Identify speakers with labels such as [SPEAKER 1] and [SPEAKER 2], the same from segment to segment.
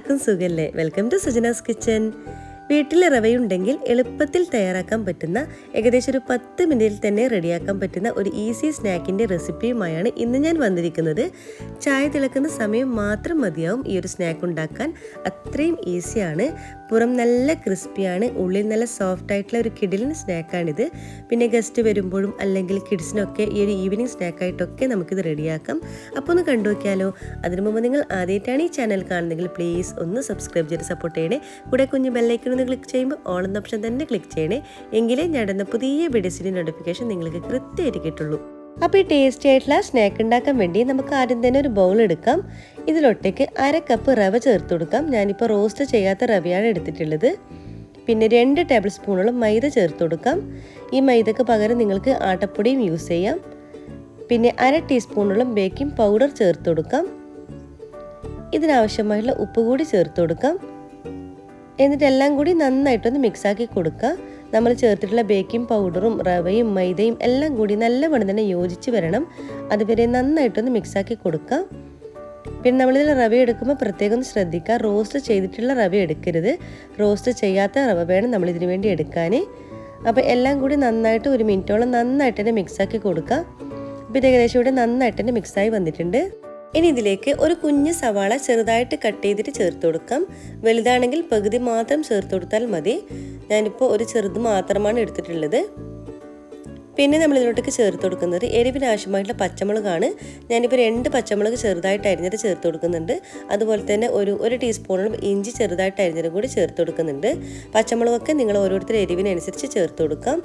[SPEAKER 1] എല്ലാവർക്കും സുഖല്ലേ? Welcome to Sujana's kitchen. വീട്ടിൽ റവയുണ്ടെങ്കിൽ എളുപ്പത്തിൽ തയ്യാറാക്കാൻ പറ്റുന്ന ഏകദേശം ഒരു 10 മിനിറ്റിൽ തന്നെ റെഡിയാക്കാൻ പറ്റുന്ന ഒരു ഈസി സ്നാക്കിൻ്റെ റെസിപ്പിയുമായാണ് ഇന്ന് ഞാൻ വന്നിരിക്കുന്നത്. ചായ തിളക്കുന്ന സമയം മാത്രം മതിയാവും ഈ ഒരു സ്നാക്ക് ഉണ്ടാക്കാൻ. അത്രയും ഈസിയാണ്. പുറം നല്ല ക്രിസ്പിയാണ്, ഉള്ളിൽ നല്ല സോഫ്റ്റ് ആയിട്ടുള്ള ഒരു കിടിലൻ സ്നാക്കാണിത്. പിന്നെ ഗസ്റ്റ് വരുമ്പോഴും അല്ലെങ്കിൽ കിഡ്സിനൊക്കെ ഈ ഒരു ഈവനിങ് സ്നാക്കായിട്ടൊക്കെ നമുക്കിത് റെഡിയാക്കാം. അപ്പോൾ ഒന്ന് കണ്ടു നോക്കിയാലോ. അതിനു മുമ്പ് നിങ്ങൾ ആദ്യമായിട്ടാണ് ഈ ചാനൽ കാണുന്നതെങ്കിൽ പ്ലീസ് ഒന്ന് സബ്സ്ക്രൈബ് ചെയ്ത് സപ്പോർട്ട് ചെയ്യണേ. കൂടെ കുഞ്ഞു ബെല്ലൈക്കൺ ഒന്ന് ക്ലിക്ക് ചെയ്യുമ്പോൾ ഓൾ എന്ന ഓപ്ഷൻ തന്നെ ക്ലിക്ക് ചെയ്യണേ. എങ്കിലേ ഞാൻ ഇടുന്ന പുതിയ വീഡിയോസിൻ്റെ നോട്ടിഫിക്കേഷൻ നിങ്ങൾക്ക് കൃത്യമായിട്ട് കിട്ടുള്ളൂ. അപ്പോൾ ഈ ടേസ്റ്റി ആയിട്ടുള്ള സ്നാക്ക് ഉണ്ടാക്കാൻ വേണ്ടി നമുക്ക് ആദ്യം തന്നെ ഒരു ബൗൾ എടുക്കാം. ഇതിലൊട്ടേക്ക് 1/2 കപ്പ് റവ ചേർത്ത് കൊടുക്കാം. ഞാനിപ്പോൾ റോസ്റ്റ് ചെയ്യാത്ത റവയാണ് എടുത്തിട്ടുള്ളത്. പിന്നെ 2 ടേബിൾ സ്പൂണോളം മൈദ ചേർത്ത് കൊടുക്കാം. ഈ മൈദക്ക് പകരം നിങ്ങൾക്ക് ആട്ടപ്പൊടിയും യൂസ് ചെയ്യാം. പിന്നെ 1/2 ടീസ്പൂണോളം ബേക്കിംഗ് പൗഡർ ചേർത്ത് കൊടുക്കാം. ഇതിനാവശ്യമായിട്ടുള്ള ഉപ്പ് കൂടി ചേർത്ത് കൊടുക്കാം. എന്നിട്ട് എല്ലാം കൂടി നന്നായിട്ടൊന്ന് മിക്സാക്കി കൊടുക്കുക. നമ്മൾ ചേർത്തിട്ടുള്ള ബേക്കിംഗ് പൗഡറും റവയും മൈദയും എല്ലാം കൂടി നല്ലവണ്ണം തന്നെ യോജിച്ച് വരണം. അതുവരെ നന്നായിട്ടൊന്ന് മിക്സാക്കി കൊടുക്കുക. പിന്നെ നമ്മളിതിൽ റവ എടുക്കുമ്പോൾ പ്രത്യേകം ഒന്ന് ശ്രദ്ധിക്കുക, റോസ്റ്റ് ചെയ്തിട്ടുള്ള റവ എടുക്കരുത്. റോസ്റ്റ് ചെയ്യാത്ത റവ വേണം നമ്മളിതിന് വേണ്ടി എടുക്കാൻ. അപ്പോൾ എല്ലാം കൂടി നന്നായിട്ട് 1 മിനിറ്റോളം നന്നായിട്ട് തന്നെ മിക്സാക്കി കൊടുക്കുക. അപ്പോൾ ഇത് ഏകദേശം ഇവിടെ നന്നായിട്ട് തന്നെ മിക്സായി വന്നിട്ടുണ്ട്. ഇനി ഇതിലേക്ക് ഒരു കുഞ്ഞ് സവാള ചെറുതായിട്ട് കട്ട് ചെയ്തിട്ട് ചേർത്ത് കൊടുക്കാം. വലുതാണെങ്കിൽ പകുതി മാത്രം ചേർത്ത് കൊടുത്താൽ മതി. ഞാനിപ്പോൾ ഒരു ചെറുത് മാത്രമാണ് എടുത്തിട്ടുള്ളത്. പിന്നെ നമ്മൾ ഇതിലോട്ടേക്ക് ചേർത്ത് കൊടുക്കുന്നത് എരിവിന് ആവശ്യമായിട്ടുള്ള പച്ചമുളകാണ്. ഞാനിപ്പോൾ 2 പച്ചമുളക് ചെറുതായിട്ട് അരിഞ്ഞത് ചേർത്ത് കൊടുക്കുന്നുണ്ട്. അതുപോലെ തന്നെ ഒരു ടീസ്പൂണോളം ഇഞ്ചി ചെറുതായിട്ട് അരിഞ്ഞത് കൂടി ചേർത്ത് കൊടുക്കുന്നുണ്ട്. പച്ചമുളകൊക്കെ നിങ്ങൾ ഓരോരുത്തരുടെ എരിവിനനുസരിച്ച് ചേർത്ത് കൊടുക്കാം.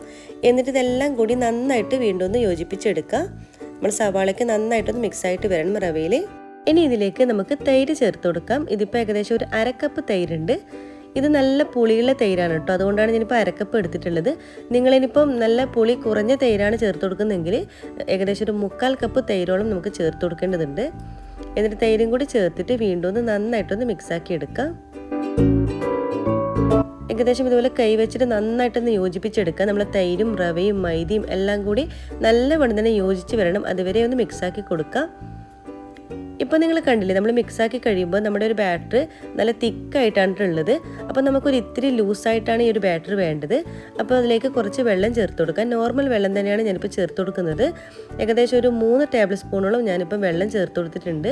[SPEAKER 1] എന്നിട്ട് ഇതെല്ലാം കൂടി നന്നായിട്ട് വീണ്ടും ഒന്ന് യോജിപ്പിച്ചെടുക്കുക. നമ്മൾ സവാളയ്ക്ക് നന്നായിട്ടൊന്ന് മിക്സായിട്ട് വരണം റവയിൽ. ഇനി ഇതിലേക്ക് നമുക്ക് തൈര് ചേർത്ത് കൊടുക്കാം. ഇതിപ്പോൾ ഏകദേശം ഒരു 1/2 കപ്പ് തൈരുണ്ട്. ഇത് നല്ല പുളിയുള്ള തൈരാണ് കേട്ടോ, അതുകൊണ്ടാണ് ഞാനിപ്പോൾ 1/2 കപ്പ് എടുത്തിട്ടുള്ളത്. നിങ്ങളിനിപ്പം നല്ല പുളി കുറഞ്ഞ തൈരാണ് ചേർത്ത് കൊടുക്കുന്നതെങ്കിൽ ഏകദേശം ഒരു 3/4 കപ്പ് തൈരോളം നമുക്ക് ചേർത്ത് കൊടുക്കേണ്ടതുണ്ട്. എന്നിട്ട് തൈരും കൂടി ചേർത്തിട്ട് വീണ്ടും ഒന്ന് നന്നായിട്ടൊന്ന് മിക്സാക്കി എടുക്കാം. ഏകദേശം ഇതുപോലെ കൈ വെച്ചിട്ട് നന്നായിട്ടൊന്ന് യോജിപ്പിച്ചെടുക്കുക. നമ്മൾ തൈരും റവയും മൈദയും എല്ലാം കൂടി നല്ലവണ്ണം തന്നെ യോജിച്ച് വരണം. അതുവരെ ഒന്ന് മിക്സാക്കി കൊടുക്കുക. ഇപ്പോൾ നിങ്ങൾ കണ്ടില്ലേ, നമ്മൾ മിക്സാക്കി കഴിയുമ്പോൾ നമ്മുടെ ഒരു ബാറ്റർ നല്ല തിക്കായിട്ടാണ് ഉള്ളത്. അപ്പോൾ നമുക്കൊരു ഇത്തിരി ലൂസായിട്ടാണ് ഈ ഒരു ബാറ്റർ വേണ്ടത്. അപ്പോൾ അതിലേക്ക് കുറച്ച് വെള്ളം ചേർത്ത് കൊടുക്കാം. നോർമൽ വെള്ളം തന്നെയാണ് ഞാനിപ്പോൾ ചേർത്ത് കൊടുക്കുന്നത്. ഏകദേശം ഒരു 3 ടേബിൾ സ്പൂണോളം ഞാനിപ്പോൾ വെള്ളം ചേർത്ത് കൊടുത്തിട്ടുണ്ട്.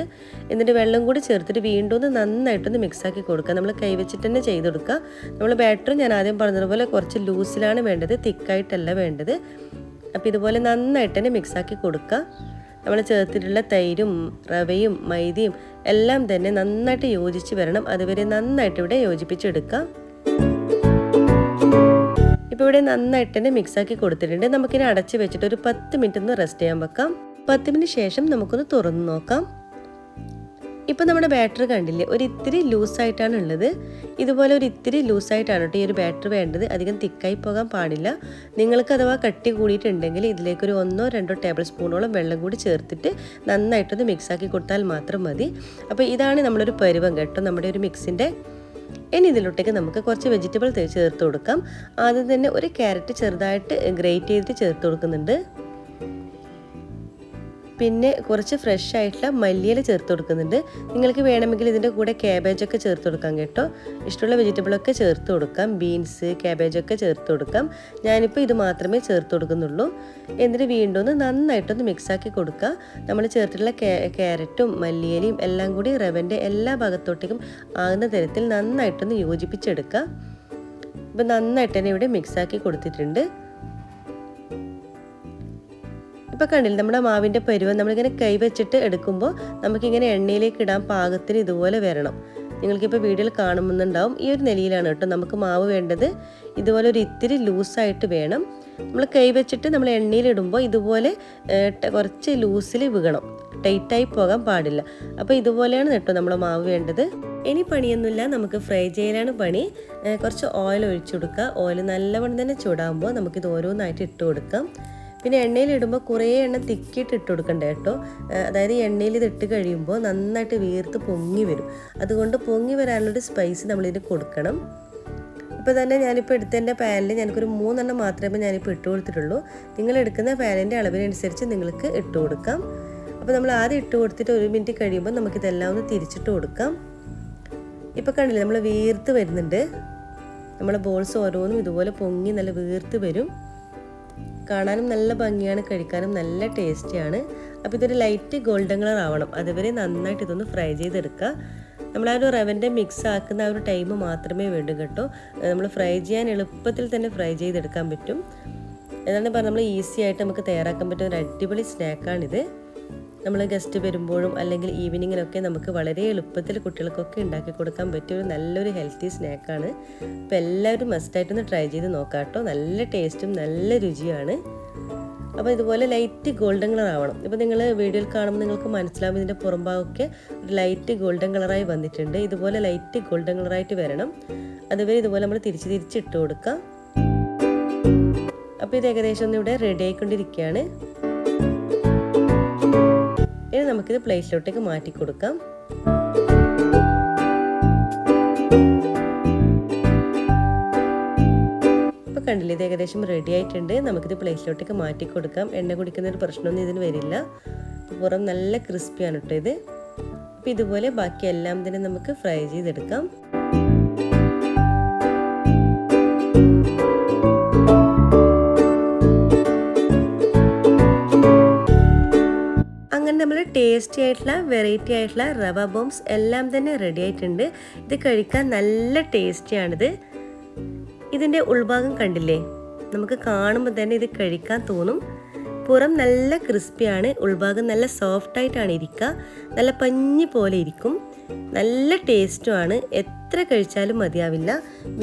[SPEAKER 1] എന്നിട്ട് വെള്ളം കൂടി ചേർത്തിട്ട് വീണ്ടും ഒന്ന് നന്നായിട്ടൊന്ന് മിക്സാക്കി കൊടുക്കുക. നമ്മൾ കൈവച്ചിട്ട് തന്നെ ചെയ്ത് കൊടുക്കുക. നമ്മൾ ബാറ്റർ ഞാൻ ആദ്യം പറഞ്ഞതുപോലെ കുറച്ച് ലൂസിലാണ് വേണ്ടത്, തിക്കായിട്ടല്ല വേണ്ടത്. അപ്പോൾ ഇതുപോലെ നന്നായിട്ട് തന്നെ മിക്സാക്കി കൊടുക്കുക. നമ്മൾ ചേർത്തിട്ടുള്ള തൈരും റവയും മൈദയും എല്ലാം തന്നെ നന്നായിട്ട് യോജിച്ച് വരണം. അതുവരെ നന്നായിട്ട് ഇവിടെ യോജിപ്പിച്ചെടുക്കുക. ഇപ്പോൾ ഇവിടെ നന്നായിട്ട് തന്നെ മിക്സാക്കി കൊടുത്തിട്ടുണ്ട്. നമുക്കിനി അടച്ച് വെച്ചിട്ട് ഒരു 10 മിനിറ്റ് ഒന്ന് റെസ്റ്റ് ചെയ്യാൻ വെക്കാം. 10 മിനിറ്റ് ശേഷം നമുക്കൊന്ന് തുറന്ന് നോക്കാം. ഇപ്പോൾ നമ്മുടെ ബാറ്റർ കണ്ടില്ലേ, ഒരു ഇത്തിരി ലൂസായിട്ടാണ് ഉള്ളത്. ഇതുപോലെ ഒരു ഇത്തിരി ലൂസായിട്ടാണ് കേട്ടോ ഈ ഒരു ബാറ്റർ വേണ്ടത്. അധികം തിക്കായി പോകാൻ പാടില്ല. നിങ്ങൾക്ക് അഥവാ കട്ടി കൂടിയിട്ടുണ്ടെങ്കിൽ ഇതിലേക്കൊരു 1-2 ടേബിൾ സ്പൂണോളം വെള്ളം കൂടി ചേർത്തിട്ട് നന്നായിട്ടൊന്ന് മിക്സാക്കി കൊടുത്താൽ മാത്രം മതി. അപ്പോൾ ഇതാണ് നമ്മളൊരു പരുവം കേട്ടോ നമ്മുടെ ഒരു മിക്സിൻ്റെ. ഇനി ഇതിലോട്ടേക്ക് നമുക്ക് കുറച്ച് വെജിറ്റബിൾ ചേർത്ത് കൊടുക്കാം. ആദ്യം തന്നെ ഒരു ക്യാരറ്റ് ചെറുതായിട്ട് ഗ്രേറ്റ് ചെയ്തിട്ട് ചേർത്ത് കൊടുക്കുന്നുണ്ട്. പിന്നെ കുറച്ച് ഫ്രഷ് ആയിട്ടുള്ള മല്ലിയില ചേർത്ത് കൊടുക്കുന്നുണ്ട്. നിങ്ങൾക്ക് വേണമെങ്കിൽ ഇതിൻ്റെ കൂടെ ക്യാബേജൊക്കെ ചേർത്ത് കൊടുക്കാം കേട്ടോ. ഇഷ്ടമുള്ള വെജിറ്റബിളൊക്കെ ചേർത്ത് കൊടുക്കാം. ബീൻസ്, ക്യാബേജൊക്കെ ചേർത്ത് കൊടുക്കാം. ഞാനിപ്പോൾ ഇത് മാത്രമേ ചേർത്ത് കൊടുക്കുന്നുള്ളൂ. എന്നിട്ട് വീണ്ടും ഒന്ന് നന്നായിട്ടൊന്ന് മിക്സാക്കി കൊടുക്കുക. നമ്മൾ ചേർത്തിട്ടുള്ള ക്യാരറ്റും മല്ലിയിലയും എല്ലാം കൂടി റവൻ്റെ എല്ലാ ഭാഗത്തോട്ടേക്കും ആകുന്ന തരത്തിൽ നന്നായിട്ടൊന്ന് യോജിപ്പിച്ചെടുക്കുക. ഇപ്പോൾ നന്നായിട്ട് തന്നെ ഇവിടെ മിക്സാക്കി കൊടുത്തിട്ടുണ്ട്. ഇപ്പോൾ കണ്ടില്ല നമ്മുടെ മാവിൻ്റെ പരുവം. നമ്മളിങ്ങനെ കൈവച്ചിട്ട് എടുക്കുമ്പോൾ നമുക്കിങ്ങനെ എണ്ണയിലേക്ക് ഇടാൻ പാകത്തിന് ഇതുപോലെ വരണം. നിങ്ങൾക്കിപ്പോൾ വീഡിയോയിൽ കാണുന്നുണ്ടാവും. ഈ ഒരു നിലയിലാണ് കേട്ടോ നമുക്ക് മാവ് വേണ്ടത്. ഇതുപോലെ ഒരു ഇത്തിരി ലൂസായിട്ട് വേണം. നമ്മൾ കൈവച്ചിട്ട് നമ്മൾ എണ്ണയിലിടുമ്പോൾ ഇതുപോലെ കുറച്ച് ലൂസിൽ വീകണം, ടൈറ്റായി പോകാൻ പാടില്ല. അപ്പോൾ ഇതുപോലെയാണ് കേട്ടോ നമ്മുടെ മാവ് വേണ്ടത്. ഇനി പണിയൊന്നുമില്ല, നമുക്ക് ഫ്രൈ ചെയ്യലാണ് പണി. കുറച്ച് ഓയിൽ ഒഴിച്ചു കൊടുക്കുക. ഓയിൽ നല്ലവണ്ണം തന്നെ ചൂടാകുമ്പോൾ നമുക്കിത് ഓരോന്നായിട്ട് ഇട്ട് കൊടുക്കാം. പിന്നെ എണ്ണയിലിടുമ്പോൾ കുറേ എണ്ണ തിക്കിയിട്ട് ഇട്ട് കൊടുക്കണ്ട കേട്ടോ. അതായത് എണ്ണയിൽ ഇത് ഇട്ട് കഴിയുമ്പോൾ നന്നായിട്ട് വീർത്ത് പൊങ്ങി വരും. അതുകൊണ്ട് പൊങ്ങി വരാനുള്ളൊരു സ്പൈസ് നമ്മളിതിന് കൊടുക്കണം. ഇപ്പോൾ തന്നെ ഞാനിപ്പോൾ എടുത്തതിൻ്റെ പാനിൽ ഞാനൊരു 3 എണ്ണം മാത്രമേ ഞാനിപ്പോൾ ഇട്ട് കൊടുത്തിട്ടുള്ളൂ. നിങ്ങൾ എടുക്കുന്ന പാനിൻ്റെ അളവിനനുസരിച്ച് നിങ്ങൾക്ക് ഇട്ട് കൊടുക്കാം. അപ്പോൾ നമ്മൾ ആദ്യം ഇട്ട് കൊടുത്തിട്ട് 1 മിനിറ്റ് കഴിയുമ്പോൾ നമുക്കിതെല്ലാം ഒന്ന് തിരിച്ചിട്ട് കൊടുക്കാം. ഇപ്പോൾ കണ്ടില്ലേ നമ്മൾ വീർത്ത് വരുന്നുണ്ട്. നമ്മളെ ബോൾസ് ഓരോന്നും ഇതുപോലെ പൊങ്ങി നല്ല വീർത്ത് വരും. കാണാനും നല്ല ഭംഗിയാണ്, കഴിക്കാനും നല്ല ടേസ്റ്റിയാണ്. അപ്പോൾ ഇതൊരു ലൈറ്റ് ഗോൾഡൻ കളർ ആവണം, അതുവരെ നന്നായിട്ട് ഇതൊന്ന് ഫ്രൈ ചെയ്തെടുക്കുക. നമ്മൾ ആ ഒരു റവൻ്റെ മിക്സ് ആക്കുന്ന ആ ഒരു ടൈം മാത്രമേ വേണ്ടൂ കേട്ടോ. നമ്മൾ ഫ്രൈ ചെയ്യാൻ എളുപ്പത്തിൽ തന്നെ ഫ്രൈ ചെയ്തെടുക്കാൻ പറ്റും. എന്നാണ് പറഞ്ഞാൽ നമ്മൾ ഈസി ആയിട്ട് നമുക്ക് തയ്യാറാക്കാൻ പറ്റുന്ന ഒരു അടിപൊളി സ്നാക്കാണിത്. നമ്മൾ ഗസ്റ്റ് വരുമ്പോഴും അല്ലെങ്കിൽ ഈവനിങ്ങിനൊക്കെ നമുക്ക് വളരെ എളുപ്പത്തിൽ കുട്ടികൾക്കൊക്കെ ഉണ്ടാക്കി കൊടുക്കാൻ പറ്റിയ ഒരു നല്ലൊരു ഹെൽത്തി സ്നാക്കാണ്. അപ്പോൾ എല്ലാവരും മസ്റ്റായിട്ടൊന്ന് ട്രൈ ചെയ്ത് നോക്കാം കേട്ടോ. നല്ല ടേസ്റ്റും നല്ല രുചിയാണ്. അപ്പോൾ ഇതുപോലെ ലൈറ്റ് ഗോൾഡൻ കളർ ആവണം. ഇപ്പോൾ നിങ്ങൾ വീഡിയോയിൽ കാണുമ്പോൾ നിങ്ങൾക്ക് മനസ്സിലാവും ഇതിൻ്റെ പുറംഭാഗമൊക്കെ ഒരു ലൈറ്റ് ഗോൾഡൻ കളറായി വന്നിട്ടുണ്ട്. ഇതുപോലെ ലൈറ്റ് ഗോൾഡൻ കളറായിട്ട് വരണം. അതുവരെ ഇതുപോലെ നമ്മൾ തിരിച്ച് ഇട്ട് കൊടുക്കാം. അപ്പോൾ ഇത് ഏകദേശം ഒന്ന് ഇവിടെ റെഡി ആയിക്കൊണ്ടിരിക്കുകയാണ്. ഇനി നമുക്കിത് പ്ലേറ്റിലോട്ടേക്ക് മാറ്റി കൊടുക്കാം. ഇപ്പോൾ കണ്ടില്ലേ, ഇത് ഏകദേശം റെഡി ആയിട്ടുണ്ട്. നമുക്കിത് പ്ലേറ്റിലോട്ടേക്ക് മാറ്റി കൊടുക്കാം. എണ്ണ കുടിക്കുന്ന ഒരു പ്രശ്നമൊന്നും ഇതിന് വരില്ല. പുറം നല്ല ക്രിസ്പിയാണ് കേട്ടോ ഇത്. അപ്പോൾ ഇതുപോലെ ബാക്കി എല്ലാം തന്നെ നമുക്ക് ഫ്രൈ ചെയ്തെടുക്കാം. അങ്ങനെ നമ്മൾ ടേസ്റ്റി ആയിട്ടുള്ള വെറൈറ്റി ആയിട്ടുള്ള റവ ബോംസ് എല്ലാം തന്നെ റെഡി ആയിട്ടുണ്ട്. ഇത് കഴിക്കാൻ നല്ല ടേസ്റ്റിയാണിത്. ഇതിൻ്റെ ഉൾഭാഗം കണ്ടില്ലേ, നമുക്ക് കാണുമ്പോൾ തന്നെ ഇത് കഴിക്കാൻ തോന്നും. പുറം നല്ല ക്രിസ്പിയാണ്, ഉൾഭാഗം നല്ല സോഫ്റ്റായിട്ടാണ് ഇരിക്കുക. നല്ല പഞ്ഞി പോലെ ഇരിക്കും. നല്ല ടേസ്റ്റുമാണ്. എത്ര കഴിച്ചാലും മതിയാവില്ല.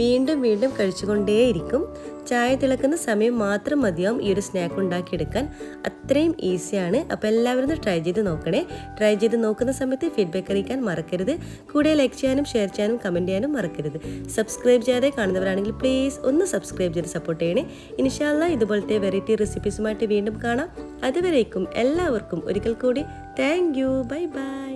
[SPEAKER 1] വീണ്ടും വീണ്ടും കഴിച്ചുകൊണ്ടേയിരിക്കും. ചായ തിളക്കുന്ന സമയം മാത്രം മതിയാവും ഈ ഒരു സ്നാക്ക് ഉണ്ടാക്കിയെടുക്കാൻ. അത്രയും ഈസിയാണ്. അപ്പോൾ എല്ലാവരും ട്രൈ ചെയ്ത് നോക്കണേ. ട്രൈ ചെയ്ത് നോക്കുന്ന സമയത്ത് ഫീഡ്ബാക്ക് അറിയിക്കാൻ മറക്കരുത്. കൂടെ ലൈക്ക് ചെയ്യാനും ഷെയർ ചെയ്യാനും കമൻറ്റ് ചെയ്യാനും മറക്കരുത്. സബ്സ്ക്രൈബ് ചെയ്യാതെ കാണുന്നവരാണെങ്കിൽ പ്ലീസ് ഒന്ന് സബ്സ്ക്രൈബ് ചെയ്ത് സപ്പോർട്ട് ചെയ്യണേ. ഇൻഷാ അല്ലാഹ് ഇതുപോലത്തെ വെറൈറ്റി റെസിപ്പീസുമായിട്ട് വീണ്ടും കാണാം. അതുവരേക്കും എല്ലാവർക്കും ഒരിക്കൽ കൂടി താങ്ക് യു. Bye bye.